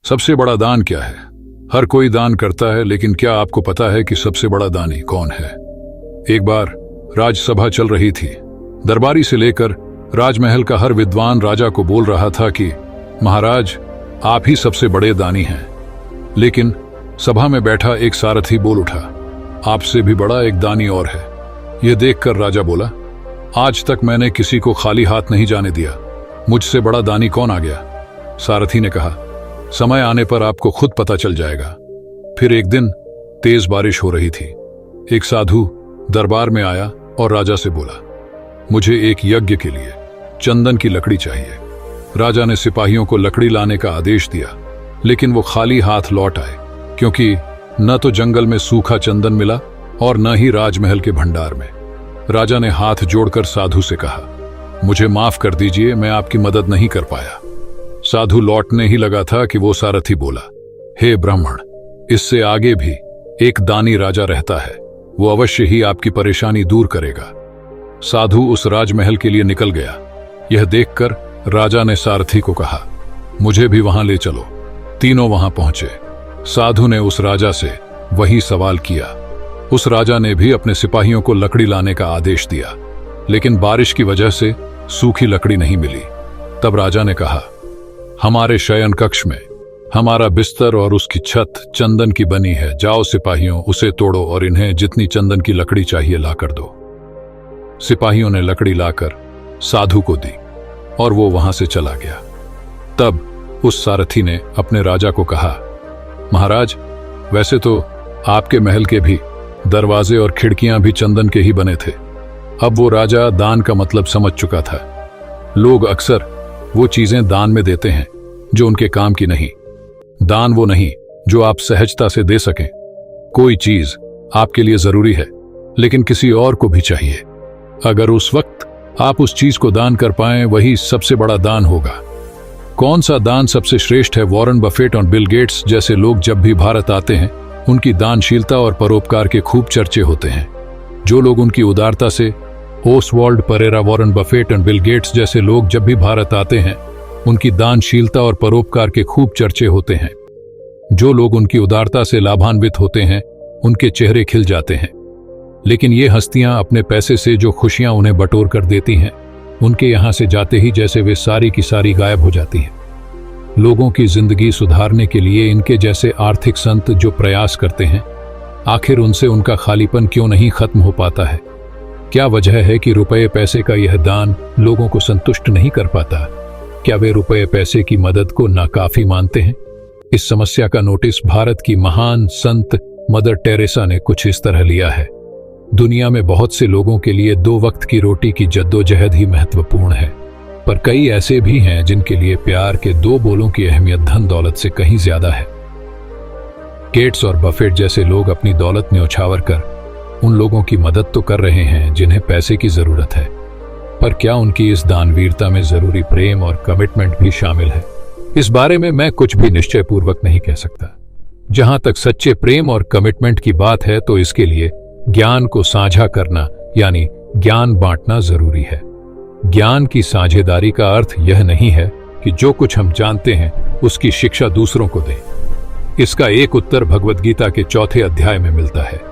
सबसे बड़ा दान क्या है? हर कोई दान करता है, लेकिन क्या आपको पता है कि सबसे बड़ा दानी कौन है? एक बार राजसभा चल रही थी। दरबारी से लेकर राजमहल का हर विद्वान राजा को बोल रहा था कि महाराज, आप ही सबसे बड़े दानी हैं। लेकिन सभा में बैठा एक सारथी बोल उठा, आपसे भी बड़ा एक दानी और है। यह देखकर राजा बोला, आज तक मैंने किसी को खाली हाथ नहीं जाने दिया। मुझसे बड़ा दानी कौन आ गया? सारथी ने कहा, समय आने पर आपको खुद पता चल जाएगा। फिर एक दिन तेज बारिश हो रही थी। एक साधु दरबार में आया और राजा से बोला, मुझे एक यज्ञ के लिए चंदन की लकड़ी चाहिए। राजा ने सिपाहियों को लकड़ी लाने का आदेश दिया, लेकिन वो खाली हाथ लौट आए, क्योंकि न तो जंगल में सूखा चंदन मिला और न ही राजमहल के भंडार में। राजा ने हाथ जोड़कर साधु से कहा, मुझे माफ कर दीजिए, मैं आपकी मदद नहीं कर पाया। साधु लौटने ही लगा था कि वो सारथी बोला, हे ब्राह्मण, इससे आगे भी एक दानी राजा रहता है, वो अवश्य ही आपकी परेशानी दूर करेगा। साधु उस राजमहल के लिए निकल गया। यह देखकर राजा ने सारथी को कहा, मुझे भी वहां ले चलो। तीनों वहां पहुंचे। साधु ने उस राजा से वही सवाल किया। उस राजा ने भी अपने सिपाहियों को लकड़ी लाने का आदेश दिया, लेकिन बारिश की वजह से सूखी लकड़ी नहीं मिली। तब राजा ने कहा, हमारे शयन कक्ष में हमारा बिस्तर और उसकी छत चंदन की बनी है। जाओ सिपाहियों, उसे तोड़ो और इन्हें जितनी चंदन की लकड़ी चाहिए लाकर दो। सिपाहियों ने लकड़ी लाकर साधु को दी और वो वहां से चला गया। तब उस सारथी ने अपने राजा को कहा, महाराज, वैसे तो आपके महल के भी दरवाजे और खिड़कियां भी चंदन के ही बने थे। अब वो राजा दान का मतलब समझ चुका था। लोग अक्सर वो चीजें दान में देते हैं जो उनके काम की नहीं। दान वो नहीं जो आप सहजता से दे सकें। कोई चीज आपके लिए जरूरी है, लेकिन किसी और को भी चाहिए। अगर उस वक्त आप उस चीज को दान कर पाएं, वही सबसे बड़ा दान होगा। कौन सा दान सबसे श्रेष्ठ है? वॉरेन बफेट और बिल गेट्स जैसे लोग जब भी भारत आते हैं, उनकी दानशीलता और परोपकार के खूब चर्चे होते हैं। जो लोग उनकी उदारता से ओसवाल्ड परेरा, वॉरेन बफेट और बिल गेट्स जैसे लोग जब भी भारत आते हैं, उनकी दानशीलता और परोपकार के खूब चर्चे होते हैं। जो लोग उनकी उदारता से लाभान्वित होते हैं, उनके चेहरे खिल जाते हैं। लेकिन ये हस्तियां अपने पैसे से जो खुशियां उन्हें बटोर कर देती हैं, उनके यहां से जाते ही जैसे वे सारी की सारी गायब हो जाती हैं। लोगों की जिंदगी सुधारने के लिए इनके जैसे आर्थिक संत जो प्रयास करते हैं, आखिर उनसे उनका खालीपन क्यों नहीं खत्म हो पाता है? क्या वजह है कि रुपये पैसे का यह दान लोगों को संतुष्ट नहीं कर पाता? क्या वे रुपये पैसे की मदद को नाकाफी मानते हैं? इस समस्या का नोटिस भारत की महान संत मदर टेरेसा ने कुछ इस तरह लिया है। दुनिया में बहुत से लोगों के लिए 2 वक्त की रोटी की जद्दोजहद ही महत्वपूर्ण है, पर कई ऐसे भी हैं जिनके लिए प्यार के 2 बोलों की अहमियत धन दौलत से कहीं ज्यादा है। गेट्स और बफेट जैसे लोग अपनी दौलत न्योछावर कर उन लोगों की मदद तो कर रहे हैं जिन्हें पैसे की जरूरत है, पर क्या उनकी इस दानवीरता में जरूरी प्रेम और कमिटमेंट भी शामिल है? इस बारे में मैं कुछ भी निश्चय पूर्वक नहीं कह सकता। जहां तक सच्चे प्रेम और कमिटमेंट की बात है, तो इसके लिए ज्ञान को साझा करना यानी ज्ञान बांटना जरूरी है। ज्ञान की साझेदारी का अर्थ यह नहीं है कि जो कुछ हम जानते हैं उसकी शिक्षा दूसरों को दें। इसका एक उत्तर भगवद गीता के 4 अध्याय में मिलता है।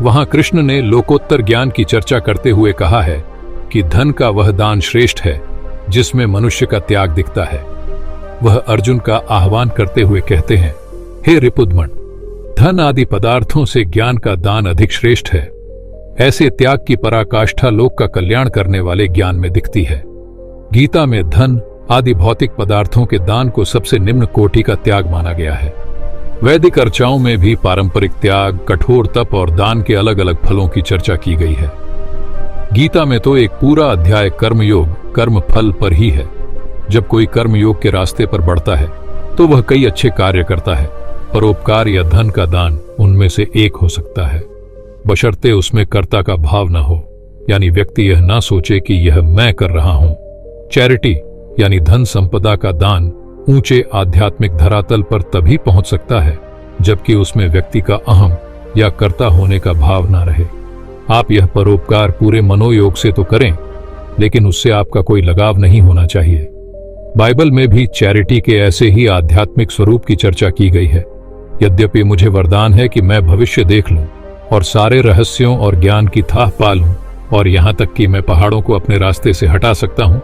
वहां कृष्ण ने लोकोत्तर ज्ञान की चर्चा करते हुए कहा है कि धन का वह दान श्रेष्ठ है जिसमें मनुष्य का त्याग दिखता है। वह अर्जुन का आह्वान करते हुए कहते हैं, हे रिपुदमन, धन आदि पदार्थों से ज्ञान का दान अधिक श्रेष्ठ है। ऐसे त्याग की पराकाष्ठा लोक का कल्याण करने वाले ज्ञान में दिखती है। गीता में धन आदि भौतिक पदार्थों के दान को सबसे निम्न कोटि का त्याग माना गया है। वैदिक अर्चाओं में भी पारंपरिक त्याग, कठोर तप और दान के अलग अलग फलों की चर्चा की गई है। गीता में तो एक पूरा अध्याय कर्मयोग, कर्म फल पर ही है। जब कोई कर्मयोग के रास्ते पर बढ़ता है तो वह कई अच्छे कार्य करता है। परोपकार या धन का दान उनमें से एक हो सकता है, बशर्ते उसमें कर्ता का भाव न हो, यानी व्यक्ति यह ना सोचे कि यह मैं कर रहा हूं। चैरिटी यानी धन संपदा का दान ऊंचे आध्यात्मिक धरातल पर तभी पहुंच सकता है जबकि उसमें व्यक्ति का अहम या कर्ता होने का भाव ना रहे। आप यह परोपकार पूरे मनोयोग से तो करें, लेकिन उससे आपका कोई लगाव नहीं होना चाहिए। बाइबल में भी चैरिटी के ऐसे ही आध्यात्मिक स्वरूप की चर्चा की गई है। यद्यपि मुझे वरदान है कि मैं भविष्य देख लूं और सारे रहस्यों और ज्ञान की थाह पा लूं, और यहां तक कि मैं पहाड़ों को अपने रास्ते से हटा सकता हूं,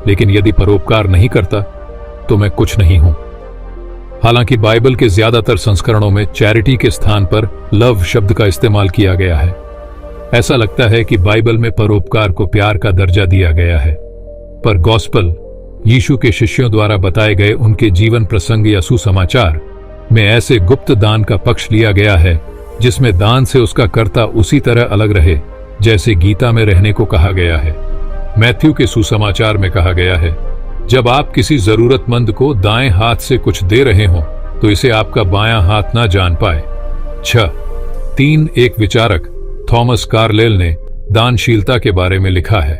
लेकिन यदि परोपकार नहीं करता तो मैं कुछ नहीं हूं। हालांकि बाइबल के ज्यादातर संस्करणों में चैरिटी के स्थान पर लव शब्द का इस्तेमाल किया गया है। ऐसा लगता है कि बाइबल में परोपकार को प्यार का दर्जा दिया गया है, पर गॉस्पल यीशु के शिष्यों द्वारा बताए गए उनके जीवन प्रसंग या सुसमाचार में ऐसे गुप्त दान का पक्ष लिया गया है जिसमें दान से उसका कर्ता उसी तरह अलग रहे जैसे गीता में रहने को कहा गया है। मैथ्यू के सुसमाचार में कहा गया है, जब आप किसी जरूरतमंद को दाएं हाथ से कुछ दे रहे हो तो इसे आपका बायां हाथ ना जान पाए। 3 एक विचारक थॉमस कार्लेल ने दानशीलता के बारे में लिखा है,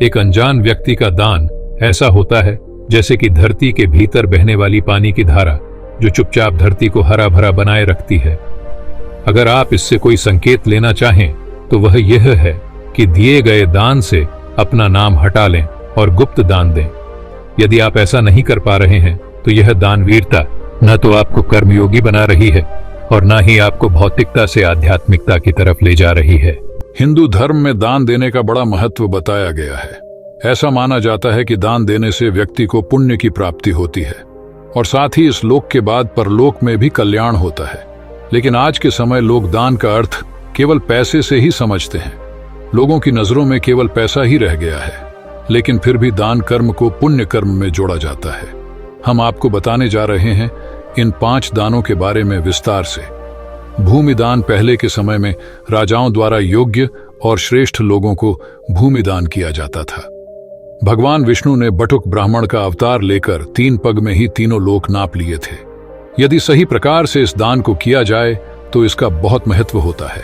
एक अनजान व्यक्ति का दान ऐसा होता है जैसे कि धरती के भीतर बहने वाली पानी की धारा जो चुपचाप धरती को हरा भरा बनाए रखती है। अगर आप इससे कोई संकेत लेना चाहें तो वह यह है कि दिए गए दान से अपना नाम हटा लें और गुप्त दान दें। यदि आप ऐसा नहीं कर पा रहे हैं तो यह दानवीरता न तो आपको कर्मयोगी बना रही है और न ही आपको भौतिकता से आध्यात्मिकता की तरफ ले जा रही है। हिंदू धर्म में दान देने का बड़ा महत्व बताया गया है। ऐसा माना जाता है कि दान देने से व्यक्ति को पुण्य की प्राप्ति होती है और साथ ही इस लोक के बाद परलोक में भी कल्याण होता है। लेकिन आज के समय लोग दान का अर्थ केवल पैसे से ही समझते हैं। लोगों की नजरों में केवल पैसा ही रह गया है, लेकिन फिर भी दान कर्म को पुण्य कर्म में जोड़ा जाता है। हम आपको बताने जा रहे हैं इन 5 दानों के बारे में विस्तार से। भूमि दान पहले के समय में राजाओं द्वारा योग्य और श्रेष्ठ लोगों को भूमि दान किया जाता था। भगवान विष्णु ने बटुक ब्राह्मण का अवतार लेकर 3 पग में ही तीनों लोक नाप लिए थे। यदि सही प्रकार से इस दान को किया जाए तो इसका बहुत महत्व होता है।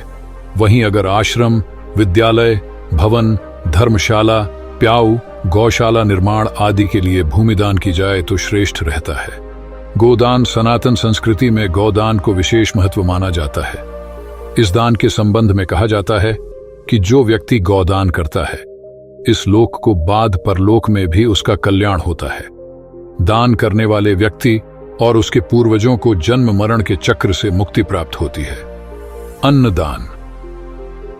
वहीं अगर आश्रम, विद्यालय, भवन, धर्मशाला, प्याऊ, गौशाला निर्माण आदि के लिए भूमि दान की जाए तो श्रेष्ठ रहता है। गोदान सनातन संस्कृति में गौदान को विशेष महत्व माना जाता है। इस दान के संबंध में कहा जाता है कि जो व्यक्ति गौदान करता है इस लोक को बाद परलोक में भी उसका कल्याण होता है। दान करने वाले व्यक्ति और उसके पूर्वजों को जन्म मरण के चक्र से मुक्ति प्राप्त होती है। अन्नदान।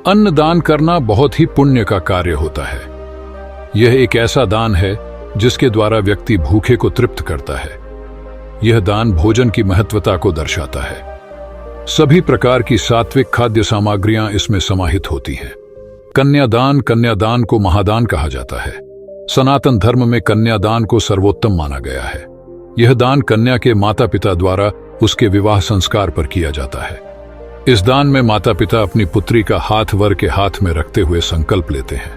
अन्नदान करना बहुत ही पुण्य का कार्य होता है। यह एक ऐसा दान है जिसके द्वारा व्यक्ति भूखे को तृप्त करता है। यह दान भोजन की महत्वता को दर्शाता है। सभी प्रकार की सात्विक खाद्य सामग्रियां इसमें समाहित होती हैं। कन्यादान को महादान कहा जाता है। सनातन धर्म में कन्यादान को सर्वोत्तम माना गया है। यह दान कन्या के माता पिता द्वारा उसके विवाह संस्कार पर किया जाता है। इस दान में माता पिता अपनी पुत्री का हाथ वर के हाथ में रखते हुए संकल्प लेते हैं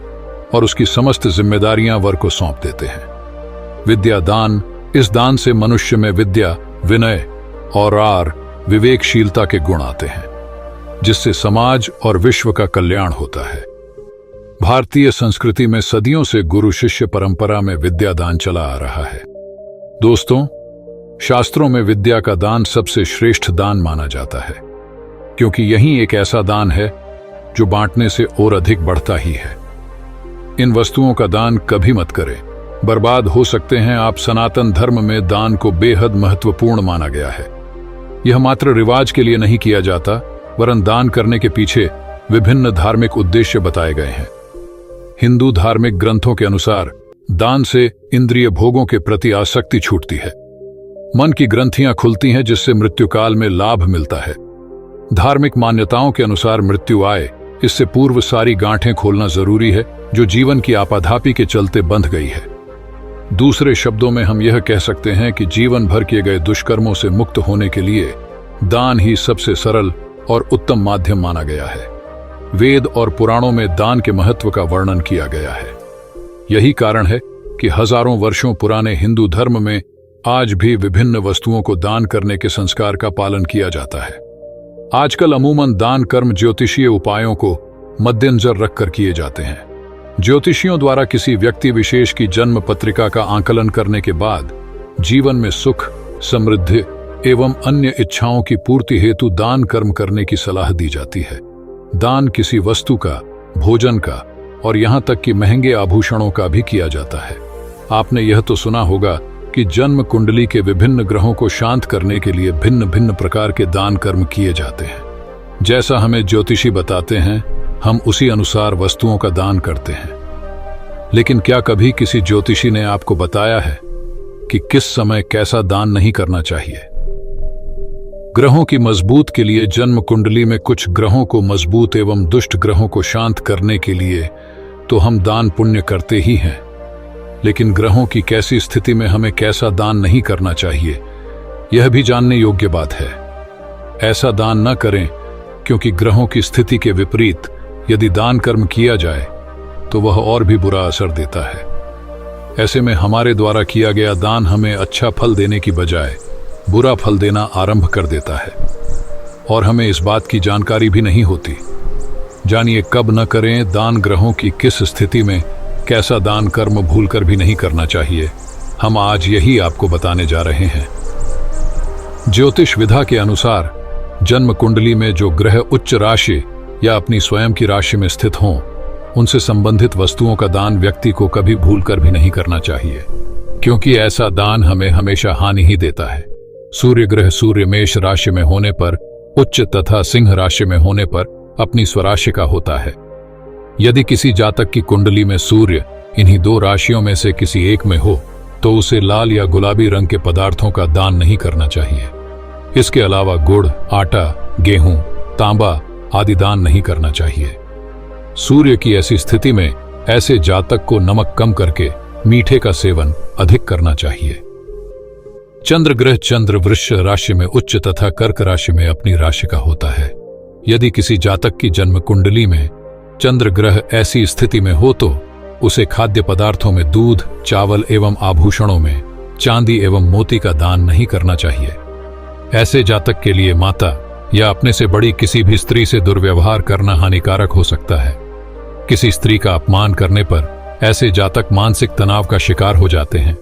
और उसकी समस्त जिम्मेदारियां वर को सौंप देते हैं। विद्या दान। इस दान से मनुष्य में विद्या, विनय और विवेकशीलता के गुण आते हैं, जिससे समाज और विश्व का कल्याण होता है। भारतीय संस्कृति में सदियों से गुरु शिष्य परंपरा में विद्या दान चला आ रहा है। दोस्तों, शास्त्रों में विद्या का दान सबसे श्रेष्ठ दान माना जाता है, क्योंकि यही एक ऐसा दान है जो बांटने से और अधिक बढ़ता ही है। इन वस्तुओं का दान कभी मत करें, बर्बाद हो सकते हैं आप। सनातन धर्म में दान को बेहद महत्वपूर्ण माना गया है। यह मात्र रिवाज के लिए नहीं किया जाता, वरन दान करने के पीछे विभिन्न धार्मिक उद्देश्य बताए गए हैं। हिंदू धार्मिक ग्रंथों के अनुसार दान से इंद्रिय भोगों के प्रति आसक्ति छूटती है। मन की ग्रंथियां खुलती हैं, जिससे मृत्युकाल में लाभ मिलता है। धार्मिक मान्यताओं के अनुसार मृत्यु आए इससे पूर्व सारी गांठें खोलना जरूरी है जो जीवन की आपाधापी के चलते बंध गई है। दूसरे शब्दों में हम यह कह सकते हैं कि जीवन भर किए गए दुष्कर्मों से मुक्त होने के लिए दान ही सबसे सरल और उत्तम माध्यम माना गया है। वेद और पुराणों में दान के महत्व का वर्णन किया गया है। यही कारण है कि हजारों वर्षों पुराने हिंदू धर्म में आज भी विभिन्न वस्तुओं को दान करने के संस्कार का पालन किया जाता है। आजकल अमूमन दान कर्म ज्योतिषीय उपायों को मद्देनजर रखकर किए जाते हैं। ज्योतिषियों द्वारा किसी व्यक्ति विशेष की जन्म पत्रिका का आकलन करने के बाद जीवन में सुख, समृद्धि एवं अन्य इच्छाओं की पूर्ति हेतु दान कर्म करने की सलाह दी जाती है। दान किसी वस्तु का, भोजन का और यहाँ तक कि महंगे आभूषणों का भी किया जाता है। आपने यह तो सुना होगा कि जन्म कुंडली के विभिन्न ग्रहों को शांत करने के लिए भिन्न भिन्न प्रकार के दान कर्म किए जाते हैं। जैसा हमें ज्योतिषी बताते हैं, हम उसी अनुसार वस्तुओं का दान करते हैं। लेकिन क्या कभी किसी ज्योतिषी ने आपको बताया है कि किस समय कैसा दान नहीं करना चाहिए? ग्रहों की मजबूत के लिए जन्म कुंडली में कुछ ग्रहों को मजबूत एवं दुष्ट ग्रहों को शांत करने के लिए तो हम दान पुण्य करते ही हैं, लेकिन ग्रहों की कैसी स्थिति में हमें कैसा दान नहीं करना चाहिए, यह भी जानने योग्य बात है। ऐसा दान न करें, क्योंकि ग्रहों की स्थिति के विपरीत यदि दान कर्म किया जाए तो वह और भी बुरा असर देता है। ऐसे में हमारे द्वारा किया गया दान हमें अच्छा फल देने की बजाय बुरा फल देना आरंभ कर देता है, और हमें इस बात की जानकारी भी नहीं होती। जानिए कब न करें दान, ग्रहों की किस स्थिति में कैसा दान कर्म भूलकर भी नहीं करना चाहिए, हम आज यही आपको बताने जा रहे हैं। ज्योतिष विधा के अनुसार जन्म कुंडली में जो ग्रह उच्च राशि या अपनी स्वयं की राशि में स्थित हों, उनसे संबंधित वस्तुओं का दान व्यक्ति को कभी भूलकर भी नहीं करना चाहिए, क्योंकि ऐसा दान हमें हमेशा हानि ही देता है। सूर्य ग्रह सूर्य मेष राशि में होने पर, उच्च तथा सिंह राशि में होने पर अपनी स्वराशि का होता है। यदि किसी जातक की कुंडली में सूर्य इन्हीं दो राशियों में से किसी एक में हो तो उसे लाल या गुलाबी रंग के पदार्थों का दान नहीं करना चाहिए। इसके अलावा गुड़, आटा, गेहूं, तांबा आदि दान नहीं करना चाहिए। सूर्य की ऐसी स्थिति में ऐसे जातक को नमक कम करके मीठे का सेवन अधिक करना चाहिए। चंद्र ग्रह चंद्र वृष राशि में उच्च तथा कर्क राशि में अपनी राशि का होता है। यदि किसी जातक की जन्म कुंडली में चंद्र ग्रह ऐसी स्थिति में हो तो उसे खाद्य पदार्थों में दूध, चावल एवं आभूषणों में चांदी एवं मोती का दान नहीं करना चाहिए। ऐसे जातक के लिए माता या अपने से बड़ी किसी भी स्त्री से दुर्व्यवहार करना हानिकारक हो सकता है। किसी स्त्री का अपमान करने पर ऐसे जातक मानसिक तनाव का शिकार हो जाते हैं।